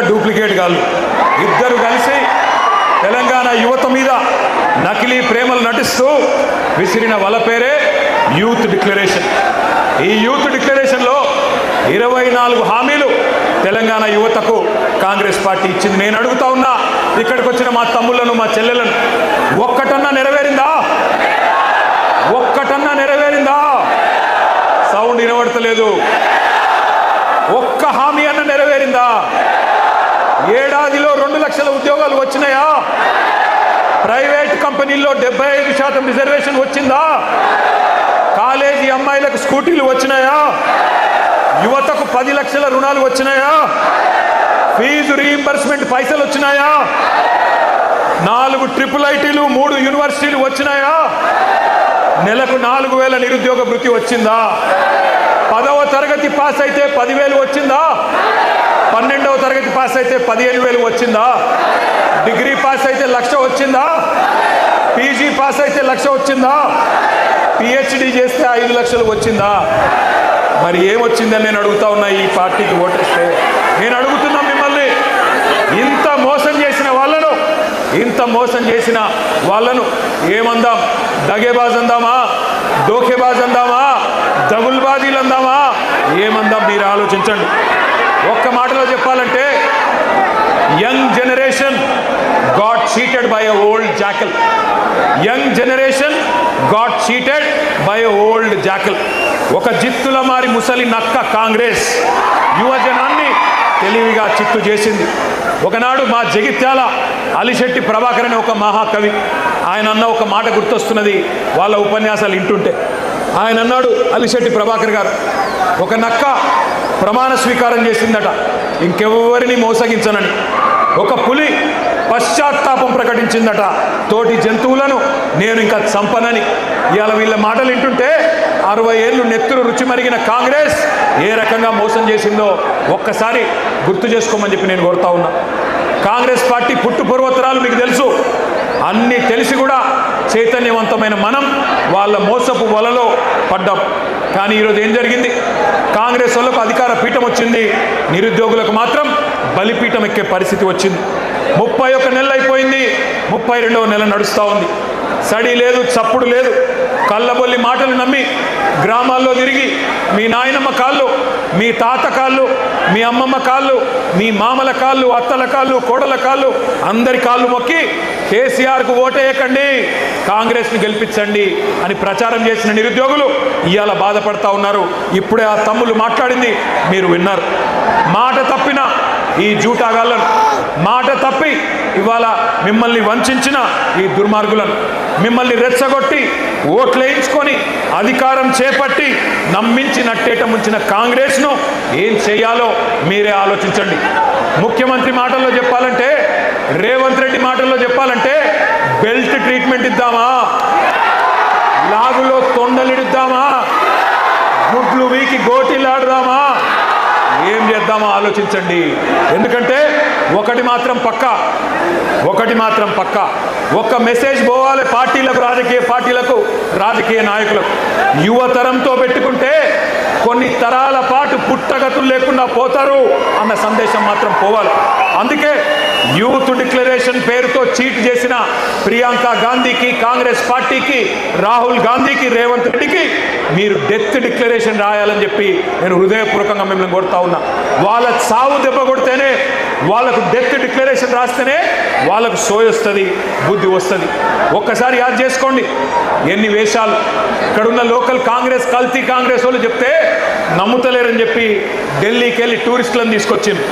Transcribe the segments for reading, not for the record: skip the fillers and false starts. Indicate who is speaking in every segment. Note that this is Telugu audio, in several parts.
Speaker 1: డూప్లికేట్ గాళ్ళు ఇద్దరు కలిసి తెలంగాణ యువత మీద నకిలీ ప్రేమలు నటిస్తూ విసిరిన వల పేరే యూత్ డిక్లరేషన్. ఈ యూత్ డిక్లరేషన్లో 24 హామీలు తెలంగాణ యువతకు కాంగ్రెస్ పార్టీ ఇచ్చింది. నేను అడుగుతా ఉన్నా, ఇక్కడికి వచ్చిన మా తమ్ముళ్లను, మా చెల్లెలను, ఒక్కటన్నా నెరవేరిందా? ఒక్కటన్నా నెరవేరిందా? సౌండ్ వినబడతలేదు. ఒక్క హామీ అన్న నెరవేరిందా? ఏడాదిలో 2 లక్షల ఉద్యోగాలు వచ్చినాయా? ప్రైవేట్ కంపెనీల్లో 75% రిజర్వేషన్ వచ్చిందా? కాలేజీ అమ్మాయిలకు స్కూటీలు వచ్చినాయా? యువతకు 10 లక్షల రుణాలు వచ్చినాయా? ఫీజు రీయింబర్స్మెంట్ పైసలు వచ్చినాయా? 4 ట్రిపుల్ ఐటీలు, 3 యూనివర్సిటీలు వచ్చినాయా? నెలకు 4,000 నిరుద్యోగ భృతి వచ్చిందా? 10వ తరగతి పాస్ అయితే 10,000 వచ్చిందా? 12వ తరగతి పాస్ అయితే 15,000 వచ్చిందా? డిగ్రీ పాస్ అయితే 1,00,000 వచ్చిందా? పీజీ పాస్ అయితే 1,00,000 వచ్చిందా? పిహెచ్డి చేస్తే 5 లక్షలు వచ్చిందా? మరి ఏమొచ్చిందని నేను అడుగుతా ఉన్నా. ఈ పార్టీకి ఓటేస్తే నేను అడుగుతున్నా మిమ్మల్ని, ఇంత మోసం చేసిన వాళ్ళను ఏమందాం? దగేబాజ్ అందామా? దోఖేబాజ్ అందామా? దగుల్బాజీలు అందామా? ఏమందాం? మీరు ఆలోచించండి. ఒక్క మాటలో చెప్పాలంటే, young generation got cheated by a old jackal. Young generation got cheated by a old jackal. ఒక జిత్తుల మారి ముసలి నక్క కాంగ్రెస్ యువజనాన్ని తెలివిగా చిత్తు చేసింది. ఒకనాడు మా జగిత్యాల అలిశెట్టి ప్రభాకర్ అనే ఒక మహాకవి, ఆయన అన్న ఒక మాట గుర్తొస్తున్నది వాళ్ళ ఉపన్యాసాలు వింటుంటే. ఆయన అన్నాడు, అలిశెట్టి ప్రభాకర్ గారు, ఒక నక్క ప్రమాణ స్వీకారం చేసిందట ఇంకెవ్వరిని మోసగించనని. ఒక పులి పశ్చాత్తాపం ప్రకటించిందట, తోటి జంతువులను నేను ఇంకా చంపనని. ఇవాళ వీళ్ళ మాటలు వింటుంటే 60 ఏళ్ళు నెత్తురు రుచి మరిగిన కాంగ్రెస్ ఏ రకంగా మోసం చేసిందో ఒక్కసారి గుర్తు చేసుకోమని చెప్పి నేను కోరుతా ఉన్నా. కాంగ్రెస్ పార్టీ పుట్టు పూర్వోత్తరాలు మీకు తెలుసు. అన్నీ తెలిసి కూడా చైతన్యవంతమైన మనం వాళ్ళ మోసపు వలలో పడ్డాం. కానీ ఈరోజు ఏం జరిగింది? కాంగ్రెస్ వాళ్ళకు అధికార పీఠం వచ్చింది, నిరుద్యోగులకు మాత్రం బలిపీఠం ఎక్కే పరిస్థితి వచ్చింది. 31 నెలలు అయిపోయింది, 32వ నెల నడుస్తూ ఉంది. సడి లేదు, చప్పుడు లేదు. కళ్ళబొల్లి మాటలు నమ్మి గ్రామాల్లో తిరిగి మీ నాయనమ్మ కాళ్ళు, మీ తాత కాళ్ళు, మీ అమ్మమ్మ కాళ్ళు, మీ మామల కాళ్ళు, అత్తల కాళ్ళు, కోడల కాళ్ళు, అందరి కాళ్ళు మొక్కి కేసీఆర్కు ఓటేయకండి, కాంగ్రెస్ని గెలిపించండి అని ప్రచారం చేసిన నిరుద్యోగులు ఇవాళ బాధపడతా ఉన్నారు. ఇప్పుడే ఆ తమ్ముళ్ళు మాట్లాడింది మీరు విన్నారు. మాట తప్పిన ఈ జూటాగాళ్ళను, మాట తప్పి ఇవాళ మిమ్మల్ని వంచిన ఈ దుర్మార్గులను, మిమ్మల్ని రెచ్చగొట్టి ఓట్లేయించుకొని అధికారం చేపట్టి నమ్మించి నట్టేట ముంచిన కాంగ్రెస్ను ఏం చేయాలో మీరే ఆలోచించండి. ముఖ్యమంత్రి మాటల్లో చెప్పాలంటే, రేవంత్ రెడ్డి మాటల్లో చెప్పాలంటే, బెల్ట్ ట్రీట్మెంట్ ఇద్దామా? లాగులో తొండలిడిద్దామా? గుడ్లు వీకి గోటీలాడదామా? ఏం చేద్దామో ఆలోచించండి. ఎందుకంటే ఒకటి మాత్రం పక్కా, ఒక్క మెసేజ్ పోవాలి పార్టీలకు, రాజకీయ పార్టీలకు, రాజకీయ నాయకులకు. యువతరంతో పెట్టుకుంటే కొన్ని తరాల పాటు పుట్టగతులు లేకుండా పోతారు అన్న సందేశం మాత్రం పోవాలి. అందుకే యూత్ డిక్లరేషన్ పేరుతో చీట్ చేసిన ప్రియాంక గాంధీకి, కాంగ్రెస్ పార్టీకి, రాహుల్ గాంధీకి, రేవంత్ రెడ్డికి మీరు డెత్ డిక్లరేషన్ రాయాలని చెప్పి నేను హృదయపూర్వకంగా మిమ్మల్ని కోరుతా ఉన్నా. వాళ్ళ సావు దెబ్బ కొడితేనే, వాళ్ళకు డెత్ డిక్లరేషన్ రాస్తేనే వాళ్ళకు సోయి వస్తుంది, బుద్ధి వస్తుంది. ఒక్కసారి యాద్ చేసుకోండి ఎన్ని వేషాలు. ఇక్కడున్న లోకల్ కాంగ్రెస్, కల్తీ కాంగ్రెస్ వాళ్ళు చెప్తే నమ్ముతలేరని చెప్పి ఢిల్లీకి వెళ్ళి టూరిస్టులను తీసుకొచ్చింది.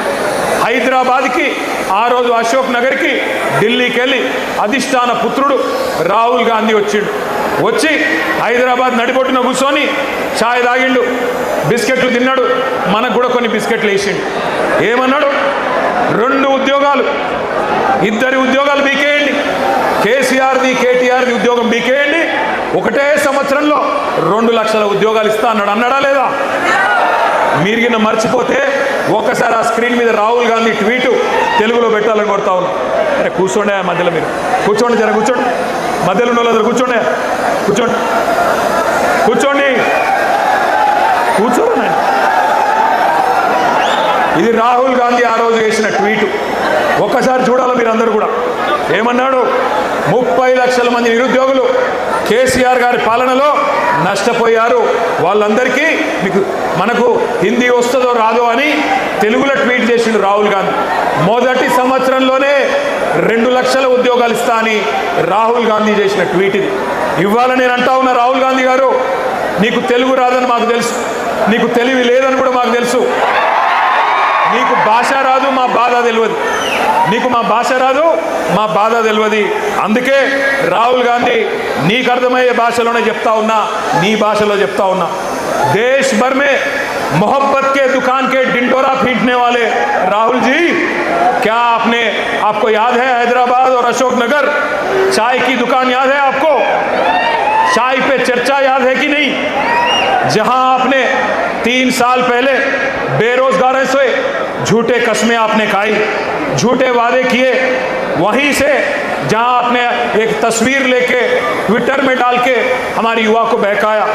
Speaker 1: హైదరాబాద్కి, ఆ రోజు అశోక్ నగర్కి, ఢిల్లీకి వెళ్ళి అధిష్టాన పుత్రుడు రాహుల్ గాంధీ వచ్చి హైదరాబాద్ నడిబొట్టున కూర్చొని ఛాయ్ తాగిండు, బిస్కెట్లు తిన్నాడు, మనకు కూడా కొన్ని బిస్కెట్లు వేసిండు. ఏమన్నాడు? 2 ఉద్యోగాలు, 2 ఉద్యోగాలు బీకేయండి, కేసీఆర్ది, కేటీఆర్ది ఉద్యోగం బీకేయండి, ఒకటే సంవత్సరంలో 2 లక్షల ఉద్యోగాలు ఇస్తా అన్నాడా లేదా? మీరిగిన మర్చిపోతే ఒక్కసారి ఆ స్క్రీన్ మీద రాహుల్ గాంధీ ట్వీట్ తెలుగులో పెట్టాలని కోరుతా ఉన్నా. అరే కూర్చోండి, మధ్యలో మీరు కూర్చోండి, జర కూర్చోండి, మధ్యలో ఉన్న వాళ్ళందరూ కూర్చోండి, కూర్చోండి. ఇది రాహుల్ గాంధీ ఆ రోజు చేసిన ట్వీట్. ఒక్కసారి చూడాలి మీరందరూ కూడా. ఏమన్నాడు? 30 లక్షల మంది నిరుద్యోగులు కేసీఆర్ గారి పాలనలో నష్టపోయారు. వాళ్ళందరికీ మనకు హిందీ వస్తుందో రాదో అని తెలుగులో ట్వీట్ చేసిండు రాహుల్ గాంధీ. మొదటి సంవత్సరంలోనే 2 లక్షల ఉద్యోగాలు ఇస్తా అని రాహుల్ గాంధీ చేసిన ట్వీట్ ఇది. ఇవాళ నేను అంటా ఉన్నా, రాహుల్ గాంధీ గారు, నీకు తెలుగు రాదని మాకు తెలుసు, నీకు తెలివి లేదని కూడా మాకు తెలుసు, నీకు భాష రాదు, మా బాధ తెలియదు, నీకు మా భాష రాదు, మా బాధ తెలియదు. అందుకే రాహుల్ గాంధీ నీకు అర్థమయ్యే భాషలోనే చెప్తా ఉన్నా, నీ భాషలో చెప్తా ఉన్నా. దేశ్ భర్ మే मोहब्बत के दुकान के डिंडोरा पीटने वाले राहुल जी, क्या आपको याद है हैदराबाद और अशोकनगर चाय की दुकान याद है आपको? चाय पे चर्चा याद है कि नहीं? जहां आपने 3 साल पहले बेरोजगारों से झूठे कस्में आपने खाई, झूठे वादे किए, वहीं से जहां आपने एक तस्वीर लेके ट्विटर में डाल के हमारे युवा को बहकाया,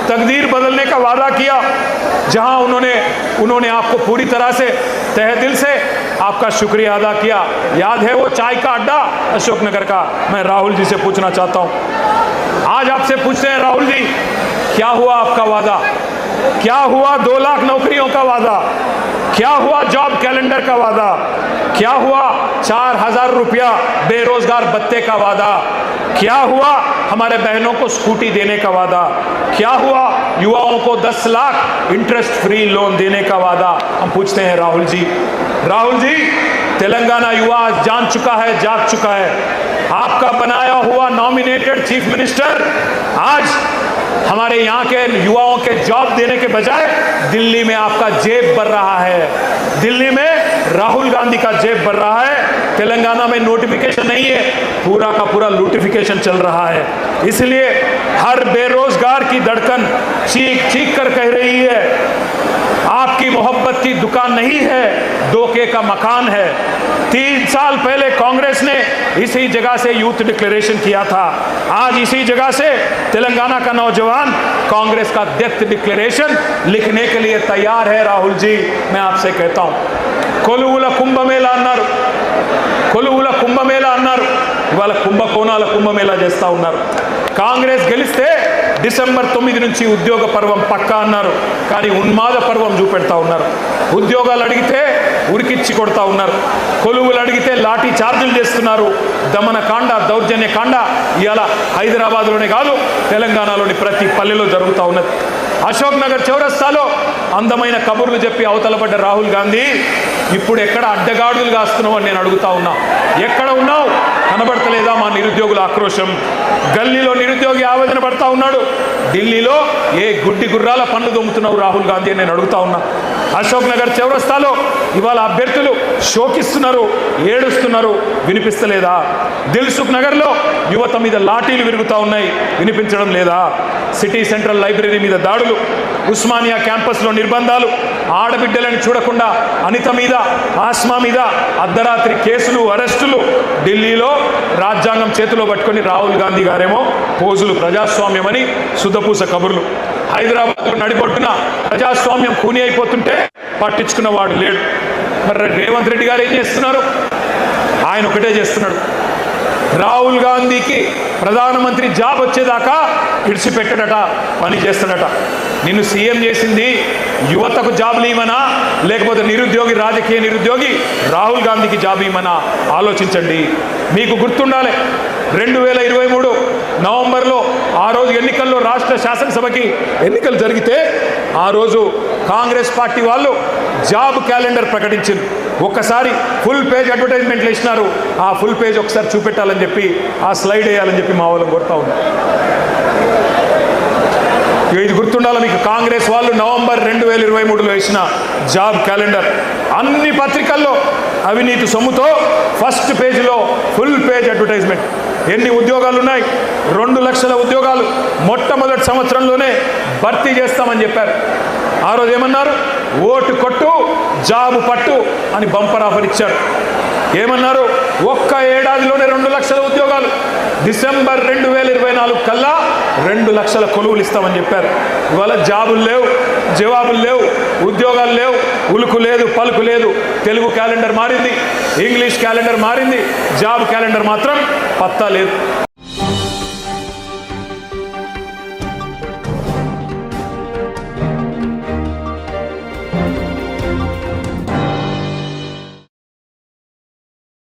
Speaker 1: तकदीर बदलने का वादा किया, जहां उन्होंने आपको पूरी तरह से तहे दिल से आपका शुक्रिया अदा किया। याद है वो चाय का अड्डा अशोकनगर का? मैं राहुल जी से पूछना चाहता हूं, आज आपसे पूछते हैं राहुल जी, क्या हुआ आपका वादा? क्या हुआ 2 लाख नौकरियों का वादा? क्या हुआ जॉब कैलेंडर का वादा? क्या हुआ 4000 रुपया बेरोजगार भत्ते का वादा? क्या हुआ हमारे बहनों को स्कूटी देने का वादा? क्या हुआ युवाओं को 10 लाख इंटरेस्ट फ्री लोन देने का वादा? हम पूछते हैं राहुल जी, तेलंगाना युवा आज जान चुका है, जाग चुका है। आपका बनाया हुआ नॉमिनेटेड चीफ मिनिस्टर आज हमारे यहाँ के युवाओं के जॉब देने के बजाय दिल्ली में आपका जेब भर रहा है, दिल्ली में राहुल गांधी का जेब भर रहा है। तेलंगाना में नोटिफिकेशन नहीं है, पूरा का पूरा लूटिफिकेशन चल रहा है। इसलिए हर बेरोजगार की धड़कन चीख चीख कर कह रही है, आपकी मोहब्बत की दुकान नहीं है, धोखे का मकान है। 3 साल पहले कांग्रेस ने इसी जगह से यूथ डिक्लेरेशन किया था, आज इसी जगह से तेलंगाना का नौजवान कांग्रेस का डेथ डिक्लेरेशन लिखने के लिए तैयार है। राहुल जी, मैं आपसे कहता हूं, కొలువుల కుంభమేళా అన్నారు, కొలువుల కుంభమేళా అన్నారు, ఇవాళ కుంభకోణాల కుంభమేళా చేస్తూ ఉన్నారు. కాంగ్రెస్ గెలిస్తే డిసెంబర్ 9 నుంచి ఉద్యోగ పర్వం పక్కా అన్నారు, కానీ ఉన్మాద పర్వం చూపెడతా ఉన్నారు. ఉద్యోగాలు అడిగితే ఉరికిచ్చి కొడతా ఉన్నారు, కొలువులు అడిగితే లాఠీ చార్జీలు చేస్తున్నారు. దమనకాండ, దౌర్జన్యకాండ ఇవాళ హైదరాబాద్లోనే కాదు, తెలంగాణలోని ప్రతి పల్లెలో జరుగుతూ ఉన్నది. అశోక్ నగర్ చౌరస్తాలో అందమైన కబుర్లు చెప్పి అవతలపడ్డ రాహుల్ గాంధీ ఇప్పుడు ఎక్కడ అడ్డగాడులు కాస్తున్నావు అని నేను అడుగుతా ఉన్నా. ఎక్కడ ఉన్నావు? కనబడతలేదా మా నిరుద్యోగుల ఆక్రోశం? గల్లీలో నిరుద్యోగి ఆవేదన పడతా ఉన్నాడు, ఢిల్లీలో ఏ గుడ్డి గుర్రాల పన్ను దొమ్ముతున్నావు రాహుల్ గాంధీ అని నేను అడుగుతా ఉన్నా. అశోక్ నగర్ చౌరస్తాలో ఇవాళ అభ్యర్థులు శోకిస్తున్నారు, ఏడుస్తున్నారు, వినిపిస్తలేదా? దిల్సుఖ్ నగర్లో యువత మీద లాఠీలు విరుగుతూ ఉన్నాయి, వినిపించడం లేదా? సిటీ సెంట్రల్ లైబ్రరీ మీద దాడులు, ఉస్మానియా క్యాంపస్లో నిర్బంధాలు, ఆడబిడ్డలను చూడకుండా అనిత మీద, ఆస్మా మీద అర్ధరాత్రి కేసులు, అరెస్టులు. ఢిల్లీలో రాజ్యాంగం చేతిలో పట్టుకొని రాహుల్ గాంధీ గారేమో పోజులు, ప్రజాస్వామ్యమని సుధపూస కబుర్లు. హైదరాబాద్ నడిపొట్టున ప్రజాస్వామ్యం కూని అయిపోతుంటే పట్టించుకున్నవాడు లేడు. మరి రేవంత్ రెడ్డి గారు ఏం చేస్తున్నారు? ఆయన ఒకటే చేస్తున్నాడు, రాహుల్ గాంధీకి ప్రధానమంత్రి జాబ్ వచ్చేదాకా ఇడిచిపెట్టడట, పని చేస్తాడట. నిన్ను సీఎం చేసింది యువతకు జాబ్లు ఇవ్వనా, లేకపోతే నిరుద్యోగి, రాజకీయ నిరుద్యోగి రాహుల్ గాంధీకి జాబ్ ఇవ్వనా? ఆలోచించండి. మీకు గుర్తుండాలి, 2023 నవంబర్లో ఆ రోజు ఎన్నికల్లో రాష్ట్ర శాసనసభకి ఎన్నికలు జరిగితే ఆ రోజు కాంగ్రెస్ పార్టీ వాళ్ళు జాబ్ క్యాలెండర్ ప్రకటించింది. ఒక్కసారి ఫుల్ పేజ్ అడ్వర్టైజ్మెంట్లు ఇచ్చినారు. ఆ ఫుల్ పేజ్ ఒకసారి చూపెట్టాలని చెప్పి, ఆ స్లైడ్ వేయాలని చెప్పి మా వాళ్ళని కొడతా ఉన్నారు. ఇది గుర్తుండాలి మీకు. కాంగ్రెస్ వాళ్ళు నవంబర్ 2023లో ఇచ్చిన జాబ్ క్యాలెండర్ అన్ని పత్రికల్లో అవినీతి సొమ్ముతో ఫస్ట్ పేజీలో ఫుల్ పేజ్ అడ్వర్టైజ్మెంట్. ఎన్ని ఉద్యోగాలు ఉన్నాయి? 2 లక్షల ఉద్యోగాలు మొట్టమొదటి సంవత్సరంలోనే భర్తీ చేస్తామని చెప్పారు. ఆ రోజు ఏమన్నారు? ఓటు కొట్టు, జాబు పట్టు అని బంపర్ ఆఫర్ ఇచ్చారు. ఏమన్నారు? ఒక్క ఏడాదిలోనే 2 లక్షల ఉద్యోగాలు, డిసెంబర్ 2024 కల్లా 2 లక్షల కొలువులు ఇస్తామని చెప్పారు. ఇవాళ జాబులు లేవు, జవాబులు లేవు, ఉద్యోగాలు లేవు. ఉలుకు లేదు పలుకు లేదు. తెలుగు క్యాలెండర్ మారింది, ఇంగ్లీష్ క్యాలెండర్ మారింది, జాబ్ క్యాలెండర్ మాత్రం పత్తా లేదు.